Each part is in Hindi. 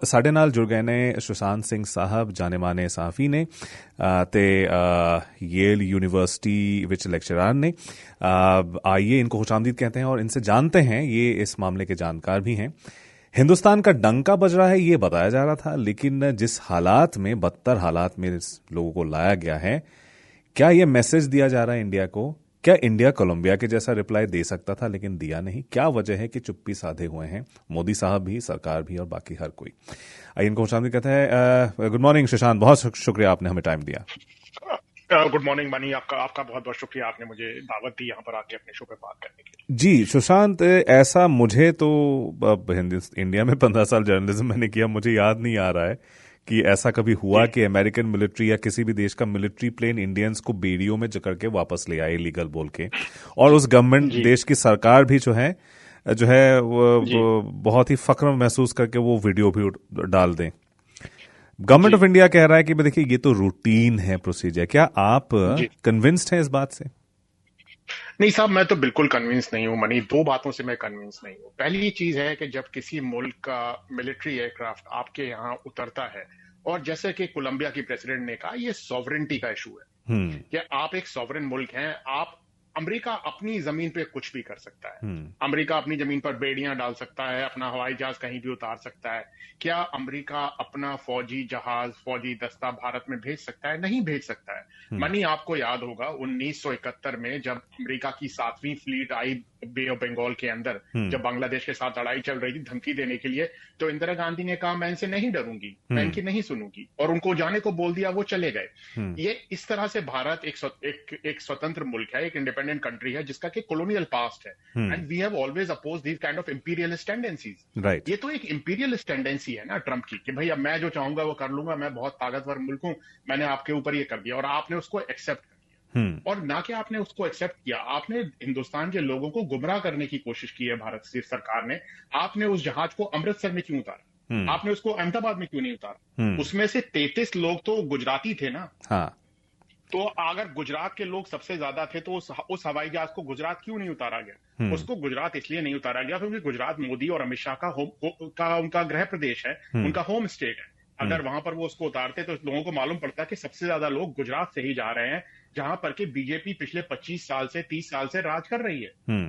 ਸਾਡੇ ਨਾਲ ਜੁੜ गए ने सुशांत सिंह साहब जाने माने सहाफ़ी ने ते येल यूनिवर्सिटी विच लेक्चरार ने। आइए इनको खुशामदीद कहते हैं और इनसे जानते हैं, ये इस मामले के जानकार भी हैं। हिंदुस्तान का डंका बज रहा है ये बताया जा रहा था, लेकिन जिस हालात में, बदतर हालात में लोगों को लाया गया है, क्या ये मैसेज दिया जा रहा है इंडिया को? क्या इंडिया कोलंबिया के जैसा रिप्लाई दे सकता था लेकिन दिया नहीं? क्या वजह है कि चुप्पी साधे हुए हैं मोदी साहब भी, सरकार भी और बाकी हर कोई? आइए इनको खुशामदीद कहते हैं। गुड मॉर्निंग सुशांत, बहुत शुक्रिया आपने हमें टाइम दिया। गुड मॉर्निंग मनी, आपका बहुत बहुत शुक्रिया, आपने मुझे दावत दी यहाँ पर आके अपने शो पे बात करने के लिए। जी सुशांत, ऐसा मुझे तो इंडिया में 15 साल जर्नलिज्म मैंने किया, मुझे याद नहीं आ रहा है कि ऐसा कभी हुआ कि अमेरिकन मिलिट्री या किसी भी देश का मिलिट्री प्लेन इंडियंस को बेड़ियों में जकड़ के वापस ले आए इलीगल बोल के, और उस गवर्नमेंट देश की सरकार भी जो है वो बहुत ही फख्र महसूस करके वो वीडियो भी डाल दें। गवर्नमेंट ऑफ इंडिया कह रहा है कि देखिए ये तो रूटीन है प्रोसीजर। क्या आप कन्विंस्ड हैं इस बात से? नहीं साहब, मैं तो बिल्कुल कन्विंस नहीं हूँ मनी। दो बातों से मैं कन्विंस नहीं हूँ। पहली चीज है कि जब किसी मुल्क का मिलिट्री एयरक्राफ्ट आपके यहाँ उतरता है, और जैसे कि कोलंबिया की प्रेसिडेंट ने कहा, ये सॉवरेनिटी का इशू है कि आप एक सॉवरेन मुल्क हैं। आप अमेरिका अपनी जमीन पे कुछ भी कर सकता है। अमेरिका अपनी जमीन पर बेड़ियां डाल सकता है, अपना हवाई जहाज कहीं भी उतार सकता है। क्या अमेरिका अपना फौजी जहाज, फौजी दस्ता भारत में भेज सकता है? नहीं भेज सकता है। मनी, आपको याद होगा 1971 में जब अमेरिका की 7वीं फ्लीट आई बे ऑफ बंगाल के अंदर, जब बांग्लादेश के साथ लड़ाई चल रही थी धमकी देने के लिए, तो इंदिरा गांधी ने कहा मैं इनसे नहीं डरूंगी, मैं इनकी नहीं सुनूंगी, और उनको जाने को बोल दिया, वो चले गए। ये इस तरह से भारत एक स्वतंत्र मुल्क है, एक इंडिपेंडेंट कंट्री है जिसका कि कॉलोनियल पास्ट है, and we have always oppose these kind of imperialist tendencies. ये तो एक इंपीरियलिस्ट टेंडेंसी है ना ट्रंप की, कि भाई अब मैं जो चाहूंगा वो कर लूंगा, मैं बहुत ताकतवर मुल्क हूं, मैंने आपके ऊपर ये कर दिया, और आपने उसको एक्सेप्ट कर लिया। और ना कि आपने उसको एक्सेप्ट किया, आपने हिंदुस्तान के लोगों को गुमराह करने की कोशिश की है भारत सरकार ने। आपने उस जहाज को अमृतसर में क्यों उतारा? आपने उसको अहमदाबाद में क्यों नहीं उतारा? उसमें से 33 लोग तो गुजराती थे ना। हाँ। तो अगर गुजरात के लोग सबसे ज्यादा थे तो उस हवाई जहाज को गुजरात क्यों नहीं उतारा गया? उसको गुजरात इसलिए नहीं उतारा गया क्योंकि गुजरात मोदी और अमित शाह का उनका गृह प्रदेश है, उनका होम स्टेट है। अगर वहां पर वो उसको उतारते तो लोगों को मालूम पड़ता कि सबसे ज्यादा लोग गुजरात से ही जा रहे हैं, जहां पर कि बीजेपी पिछले 25 साल से 30 साल से राज कर रही है।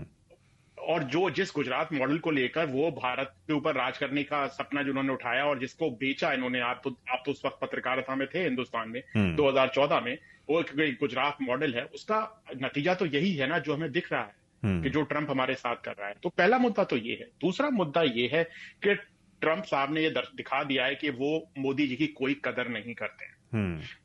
और जिस गुजरात मॉडल को लेकर वो भारत के ऊपर राज करने का सपना जिन्होंने उठाया और जिसको बेचा इन्होंने, आप तो उस वक्त पत्रकारिता में थे हिंदुस्तान में 2014 में, वो एक गुजरात मॉडल है, उसका नतीजा तो यही है ना जो हमें दिख रहा है कि जो ट्रंप हमारे साथ कर रहा है। तो पहला मुद्दा तो ये है। दूसरा मुद्दा ये है कि ट्रंप साहब ने ये दिखा दिया है कि वो मोदी जी की कोई कदर नहीं करते हैं।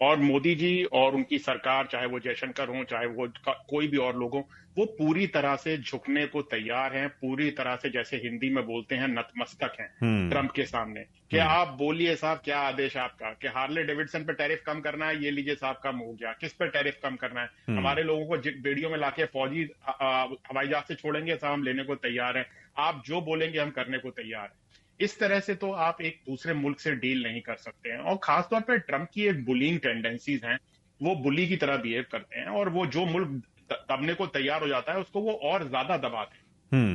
और मोदी जी और उनकी सरकार, चाहे वो जयशंकर हो, चाहे वो कोई भी और लोग हो, वो पूरी तरह से झुकने को तैयार हैं, पूरी तरह से, जैसे हिंदी में बोलते हैं, नतमस्तक हैं ट्रंप के सामने कि आप बोलिए साहब, क्या आदेश आपका, कि हार्ले डेविडसन पे टैरिफ कम करना है, ये लीजिए साहब कम हो गया। किस पे टैरिफ कम करना है? हमारे लोगों को बेड़ियों में लाके फौजी हवाई जहाज से छोड़ेंगे साहब, हम लेने को तैयार हैं, आप जो बोलेंगे हम करने को तैयार हैं। इस तरह से तो आप एक दूसरे मुल्क से डील नहीं कर सकते हैं। और खासतौर पर ट्रंप की एक बुलिंग टेंडेंसीज हैं, वो बुली की तरह बिहेव करते हैं, और वो जो मुल्क दबने को तैयार हो जाता है उसको वो और ज्यादा दबाते हैं।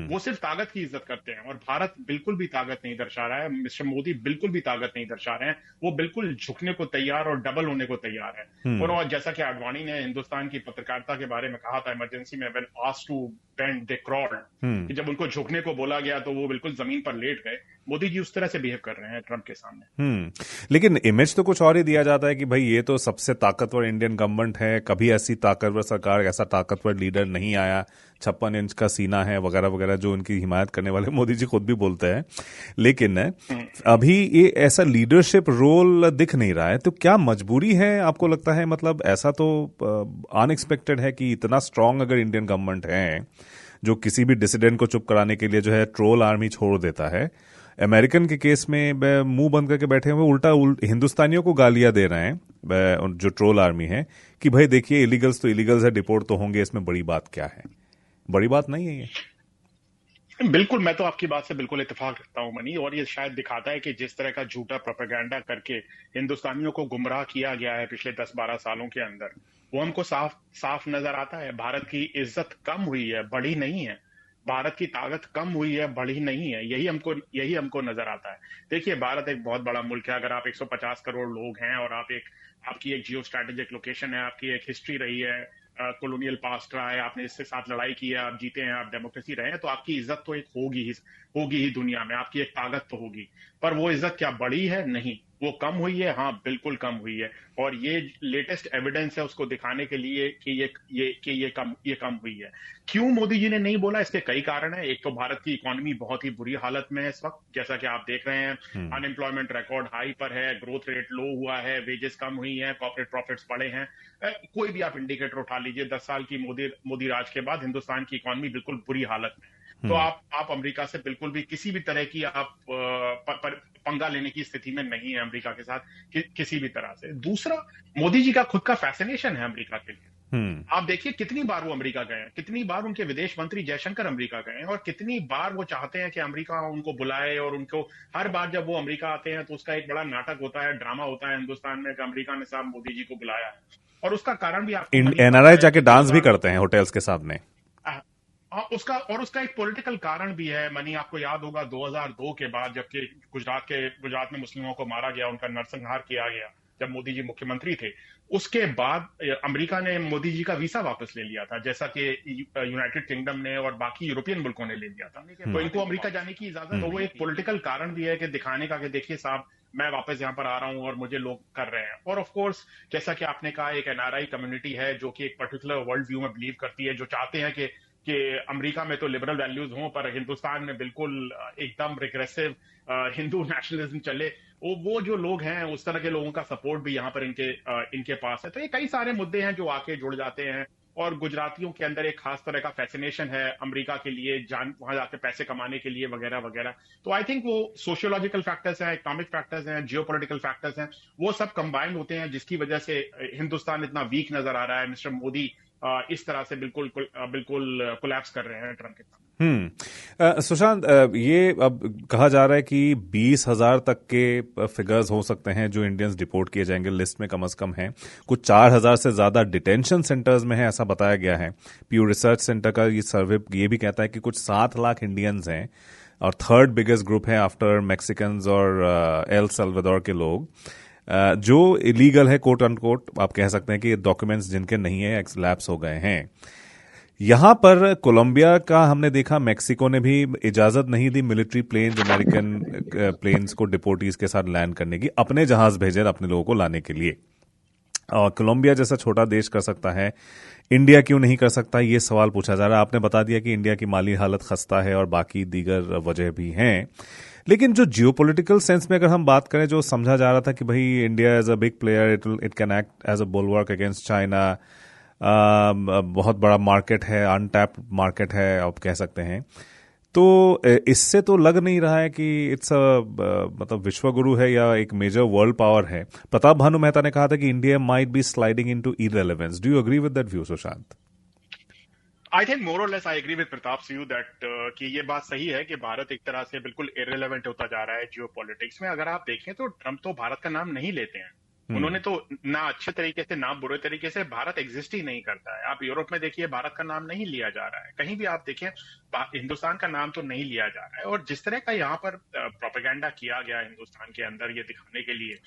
वो सिर्फ ताकत की इज्जत करते हैं, और भारत बिल्कुल भी ताकत नहीं दर्शा रहा है, मिस्टर मोदी बिल्कुल भी ताकत नहीं दर्शा रहे हैं। वो बिल्कुल झुकने को तैयार और डबल होने को तैयार है। और जैसा कि आडवाणी ने हिंदुस्तान की पत्रकारिता के बारे में कहा था इमरजेंसी में, when asked to bend they crawled, कि जब उनको झुकने को बोला गया तो वो बिल्कुल जमीन पर लेट गए। मोदी जी उस तरह से बिहेव कर रहे हैं ट्रंप के सामने। लेकिन इमेज तो कुछ और ही दिया जाता है कि भाई ये तो सबसे ताकतवर इंडियन गवर्नमेंट है, कभी ऐसी ताकतवर सरकार, ऐसा ताकतवर लीडर नहीं आया, 56 इंच का सीना है वगैरह वगैरह, जो उनकी हिमायत करने वाले मोदी जी खुद भी बोलते हैं। लेकिन अभी ये ऐसा लीडरशिप रोल दिख नहीं रहा है, तो क्या मजबूरी है आपको लगता है? मतलब ऐसा तो अनएक्सपेक्टेड है कि इतना स्ट्रांग अगर इंडियन गवर्नमेंट है जो किसी भी डिसिडेंट को चुप कराने के लिए जो है ट्रोल आर्मी छोड़ देता है। अमेरिकन के केस में मुंह बंद करके बैठे हुए उल्टा हिंदुस्तानियों को गालियां दे रहे हैं जो ट्रोल आर्मी है कि भाई देखिए इलीगल्स तो इलीगल्स है, डिपोर्ट तो होंगे, इसमें बड़ी बात क्या है? बड़ी बात नहीं है ये। बिल्कुल, मैं तो आपकी बात से बिल्कुल इत्तेफाक रखता हूं मनी, और ये शायद दिखाता है कि जिस तरह का झूठा प्रोपेगेंडा करके हिंदुस्तानियों को गुमराह किया गया है पिछले 10-12 सालों के अंदर, वो हमको साफ साफ नजर आता है। भारत की इज्जत कम हुई है, बढ़ी नहीं है। भारत की ताकत कम हुई है, बढ़ी नहीं है, यही हमको नजर आता है। देखिए, भारत एक बहुत बड़ा मुल्क है। अगर आप 150 करोड़ लोग हैं और आपकी एक जियो स्ट्रैटेजिक लोकेशन है, आपकी एक हिस्ट्री रही है, कॉलोनियल पास्ट रहा है, आपने इसके साथ लड़ाई की है, आप जीते हैं, आप डेमोक्रेसी रहे हैं, तो आपकी इज्जत तो एक होगी ही दुनिया में, आपकी एक ताकत तो होगी। पर वो इज्जत क्या बढ़ी है? नहीं, वो कम हुई है। हाँ, बिल्कुल कम हुई है। और ये लेटेस्ट एविडेंस है उसको दिखाने के लिए कि ये कम हुई है। क्यों मोदी जी ने नहीं बोला? इसके कई कारण है। एक तो भारत की इकोनॉमी बहुत ही बुरी हालत में है इस वक्त, जैसा कि आप देख रहे हैं। अनएम्प्लॉयमेंट रिकॉर्ड हाई पर है, ग्रोथ रेट लो हुआ है, वेजेस कम हुई हैं, कॉर्पोरेट प्रॉफिट्स बढ़े हैं। कोई भी आप इंडिकेटर उठा लीजिए, 10 साल की मोदी राज के बाद हिंदुस्तान की इकोनॉमी बिल्कुल बुरी हालत में है। तो आप अमेरिका से बिल्कुल भी किसी भी तरह की आप पंगा लेने की स्थिति में नहीं है अमेरिका के साथ, किसी भी तरह से। दूसरा, मोदी जी का खुद का फैसिनेशन है अमेरिका के लिए। आप देखिए कितनी बार वो अमेरिका गए हैं, कितनी बार उनके विदेश मंत्री जयशंकर अमेरिका गए हैं, और कितनी बार वो चाहते हैं कि अमेरिका उनको बुलाए, और उनको हर बार जब वो अमेरिका आते हैं तो उसका एक बड़ा नाटक होता है, ड्रामा होता है हिंदुस्तान में कि अमेरिका ने साहब मोदी जी को बुलाया है। और उसका कारण भी आपको एनआरआई जाके डांस भी करते हैं होटल्स के सामने। उसका एक पॉलिटिकल कारण भी है। मनी, आपको याद होगा 2002 के बाद, जबकि गुजरात में मुस्लिमों को मारा गया, उनका नरसंहार किया गया, जब मोदी जी मुख्यमंत्री थे, उसके बाद अमेरिका ने मोदी जी का वीसा वापस ले लिया था, जैसा कि यूनाइटेड किंगडम ने और बाकी यूरोपियन मुल्कों ने ले लिया था। तो इनको अमेरिका जाने की इजाजत, तो वो एक पॉलिटिकल कारण भी है कि दिखाने का कि देखिए साहब, मैं वापस यहाँ पर आ रहा हूँ और मुझे लोग कर रहे हैं। और ऑफ कोर्स, जैसा कि आपने कहा, एक एनआरआई कम्युनिटी है जो कि एक पर्टिकुलर वर्ल्ड व्यू में बिलीव करती है, जो चाहते हैं कि अमेरिका में तो लिबरल वैल्यूज हों, पर हिंदुस्तान में बिल्कुल एकदम रिग्रेसिव हिंदू नेशनलिज्म चले। वो जो लोग हैं, उस तरह के लोगों का सपोर्ट भी यहाँ पर इनके पास है। तो ये कई सारे मुद्दे हैं जो आके जुड़ जाते हैं। और गुजरातियों के अंदर एक खास तरह का फैसिनेशन है अमेरिका के लिए, वहां जाके पैसे कमाने के लिए, वगैरह वगैरह। तो आई थिंक वो सोशियोलॉजिकल फैक्टर्स हैं, इकोनॉमिक फैक्टर्स हैं, जियोपॉलिटिकल फैक्टर्स हैं, वो सब कंबाइंड होते हैं, जिसकी वजह से हिंदुस्तान इतना वीक नजर आ रहा है। मिस्टर मोदी इस तरह से बिल्कुल कोलैप्स कर रहे हैं ट्रंप के साथ। सुशांत, ये अब कहा जा रहा है कि 20,000 तक के फिगर्स हो सकते हैं जो इंडियंस डिपोर्ट किए जाएंगे, लिस्ट में कम से कम हैं। कुछ 4,000 से ज्यादा डिटेंशन सेंटर्स में है, ऐसा बताया गया है। प्यू रिसर्च सेंटर का ये सर्वे ये भी कहता है कि कुछ 7 लाख इंडियंस हैं, और थर्ड बिगेस्ट ग्रुप है आफ्टर मैक्सिकन्स और एल सल्वाडोर के लोग, जो इलीगल है, कोट अनकोट। आप कह सकते हैं कि डॉक्यूमेंट्स जिनके नहीं है, एक्सलैप्स हो गए हैं। यहां पर कोलंबिया का हमने देखा, मेक्सिको ने भी इजाजत नहीं दी मिलिट्री प्लेन्स, अमेरिकन प्लेन्स को डिपोर्टीज के साथ लैंड करने की, अपने जहाज भेजे अपने लोगों को लाने के लिए। और कोलंबिया जैसा छोटा देश कर सकता है, इंडिया क्यों नहीं कर सकता, ये सवाल पूछा जा रहा है। आपने बता दिया कि इंडिया की माली हालत खस्ता है और बाकी दीगर वजह भी हैं। लेकिन जो जियोपॉलिटिकल सेंस में अगर हम बात करें, जो समझा जा रहा था कि भाई India as a big player, it can act as a bulwark against China, बहुत बड़ा मार्केट है, अनटैप्ड मार्केट है आप कह सकते हैं, तो इससे तो लग नहीं रहा है कि इट्स मतलब विश्वगुरु है या एक मेजर वर्ल्ड पावर है। प्रताप भानु मेहता ने कहा था कि India might be sliding into irrelevance. Do you agree with that view, Sushant? I think more और less I agree with Pratap Singh that कि ये बात सही है कि भारत एक तरह से बिल्कुल इररिलेवेंट होता जा रहा है जियो पॉलिटिक्स में। अगर आप देखें तो ट्रंप तो भारत का नाम नहीं लेते हैं। उन्होंने तो ना अच्छे तरीके से ना बुरे तरीके से, भारत एग्जिस्ट ही नहीं करता है। आप यूरोप में देखिए, भारत का नाम नहीं लिया जा रहा है। कहीं भी आप देखें, हिंदुस्तान का नाम तो नहीं लिया जा रहा है। और जिस तरह का यहाँ पर प्रोपेगेंडा किया गया हिंदुस्तान के अंदर, ये दिखाने के लिए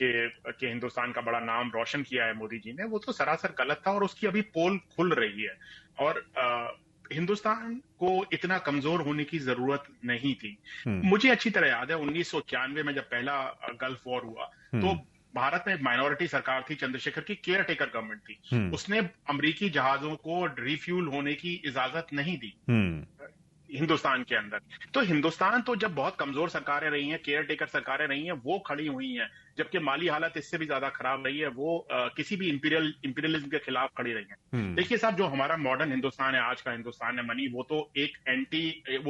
कि हिंदुस्तान का बड़ा नाम रोशन किया है मोदी जी ने, वो तो सरासर गलत था। और उसकी अभी पोल खुल रही है। और हिंदुस्तान को इतना कमजोर होने की जरूरत नहीं थी। मुझे अच्छी तरह याद है 1991 में जब पहला गल्फ वॉर हुआ, तो भारत में एक माइनॉरिटी सरकार थी, चंद्रशेखर की केयर टेकर गवर्नमेंट थी। उसने अमेरिकी जहाजों को रिफ्यूल होने की इजाजत नहीं दी हिंदुस्तान के अंदर। तो हिंदुस्तान तो जब बहुत कमजोर सरकारें रही हैं, केयर टेकर सरकारें रही हैं, वो खड़ी हुई हैं, जबकि माली हालत इससे भी ज्यादा खराब रही है, वो किसी भी इंपीरियलिज्म के खिलाफ खड़ी रही है। देखिए साहब, जो हमारा मॉडर्न हिंदुस्तान है, आज का हिंदुस्तान है मनी, वो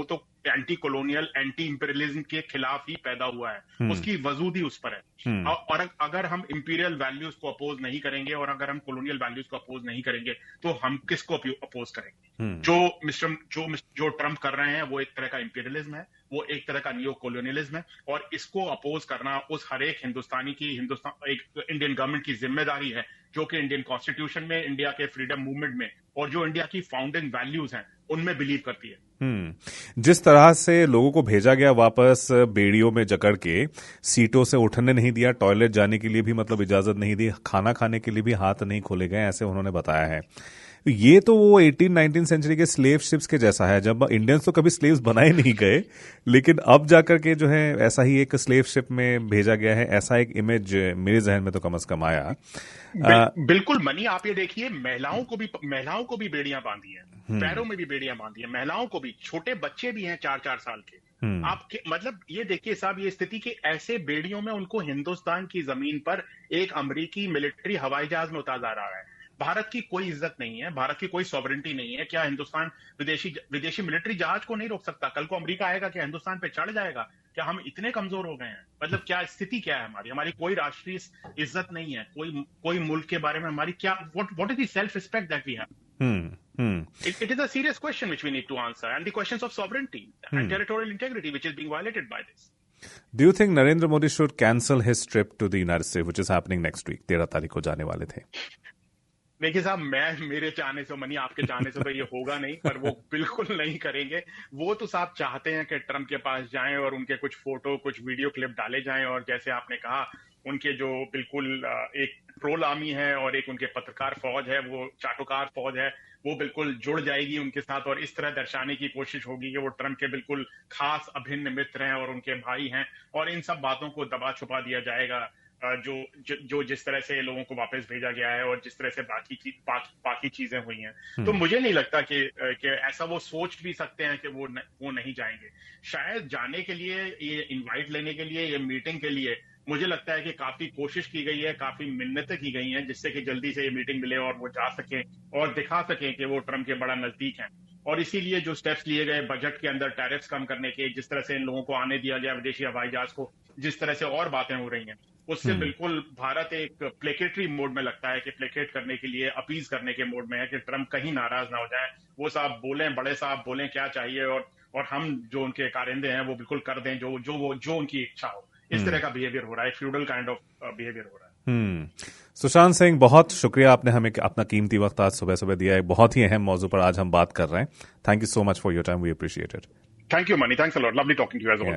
तो एंटी कॉलोनियल, एंटी इंपीरियलिज्म के खिलाफ ही पैदा हुआ है। उसकी वजूद ही उस पर है। और अगर हम इंपीरियल वैल्यूज को अपोज नहीं करेंगे, और अगर हम कॉलोनियल वैल्यूज को अपोज नहीं करेंगे, तो हम किसको अपोज करेंगे? जो ट्रंप कर रहे हैं, वो एक तरह का इंपीरियलिज्म है, वो एक तरह का नियो कॉलोनियलिज्म है। और इसको अपोज करना उस हर एक एक इंडियन गवर्नमेंट की जिम्मेदारी है जो कि इंडियन कॉन्स्टिट्यूशन में, इंडिया के फ्रीडम मूवमेंट में और जो इंडिया की फाउंडिंग वैल्यूज हैं उनमें बिलीव करती है। जिस तरह से लोगों को भेजा गया वापस बेड़ियों में जकड़ के, सीटों से उठने नहीं दिया, टॉयलेट जाने के लिए भी मतलब इजाजत नहीं दी, खाना खाने के लिए भी हाथ नहीं खोले गए, ऐसे उन्होंने बताया है। ये तो वो 18-19 सेंचुरी के स्लेव शिप्स के जैसा है, जब इंडियंस तो कभी स्लेव्स बनाए नहीं गए, लेकिन अब जाकर के जो है ऐसा ही एक स्लेव शिप में भेजा गया है, ऐसा एक इमेज मेरे जहन में तो कम से कम आया। बिल्कुल मनी, आप ये देखिए, महिलाओं को भी बेड़ियां बांधी हैं, पैरों में भी बेड़ियां बांधी हैं, महिलाओं को भी, छोटे बच्चे भी हैं 4-4 साल के। आप मतलब ये देखिए साहब, ये स्थिति कि ऐसे बेड़ियों में उनको हिंदुस्तान की जमीन पर एक अमेरिकी मिलिट्री हवाई जहाज में उतारा जा रहा है। भारत की कोई इज्जत नहीं है, भारत की कोई सॉवरेंटी नहीं है। क्या हिंदुस्तान विदेशी मिलिट्री जहाज को नहीं रोक सकता? कल को अमेरिका आएगा, क्या हिंदुस्तान पे चढ़ जाएगा? क्या हम इतने कमजोर हो गए हैं? मतलब क्या स्थिति क्या है हमारी कोई राष्ट्रीय इज्जत नहीं है, कोई मुल्क के बारे में हमारी क्या, what is the self respect that we have? It is a serious question which we need to answer, and the questions of sovereignty and territorial integrity which is being violated by this. Do you think Narendra Modi should cancel his trip to the United States, which is happening next week? 13 तारीख को जाने वाले थे। देखिए साहब, मेरे चाहने से, मनी आपके चाहने से तो ये होगा नहीं, पर वो बिल्कुल नहीं करेंगे। वो तो साहब चाहते हैं कि ट्रम्प के पास जाएं और उनके कुछ फोटो, कुछ वीडियो क्लिप डाले जाएं, और जैसे आपने कहा, उनके जो बिल्कुल एक ट्रोल आर्मी है और एक उनके पत्रकार फौज है, वो चाटुकार फौज है, वो बिल्कुल जुड़ जाएगी उनके साथ, और इस तरह दर्शाने की कोशिश होगी कि वो ट्रम्प के बिल्कुल खास अभिन्न मित्र हैं और उनके भाई हैं, और इन सब बातों को दबा छुपा दिया जाएगा। जो जिस तरह से लोगों को वापस भेजा गया है और जिस तरह से बाकी चीजें हुई हैं, तो मुझे नहीं लगता कि ऐसा वो सोच भी सकते हैं कि वो नहीं जाएंगे। शायद जाने के लिए, ये इनवाइट लेने के लिए, ये मीटिंग के लिए, मुझे लगता है कि काफी कोशिश की गई है, काफी मिन्नतें की गई हैं, जिससे कि जल्दी से ये मीटिंग मिले और वो जा सकें और दिखा सकें कि वो ट्रम्प के बड़ा नजदीक हैं। और इसीलिए जो स्टेप्स लिए गए बजट के अंदर टैरिफ्स कम करने के, जिस तरह से इन लोगों को आने दिया गया विदेशी हवाई जहाज को, जिस तरह से और बातें हो रही हैं, उससे बिल्कुल भारत एक प्लेकेटरी मोड में लगता है कि प्लेकेट करने के लिए, अपीज करने के मोड में है कि ट्रम्प कहीं नाराज ना हो जाए, वो साहब बोलें, बड़े साहब बोलें क्या चाहिए, और हम जो उनके कारिंदे हैं वो बिल्कुल कर दें जो उनकी इच्छा हो। इस तरह का बिहेवियर हो रहा है, फ्यूडल काइंड ऑफ बिहेवियर हो रहा है। सुशांत सिंह, बहुत शुक्रिया, आपने हमें अपना कीमती वक्त आज सुबह सुबह दिया है। बहुत ही अहम मौजू पर आज हम बात कर रहे हैं। Thank you so much for your time, we appreciate it. Thank you Mani, thanks a lot, lovely talking to you as always.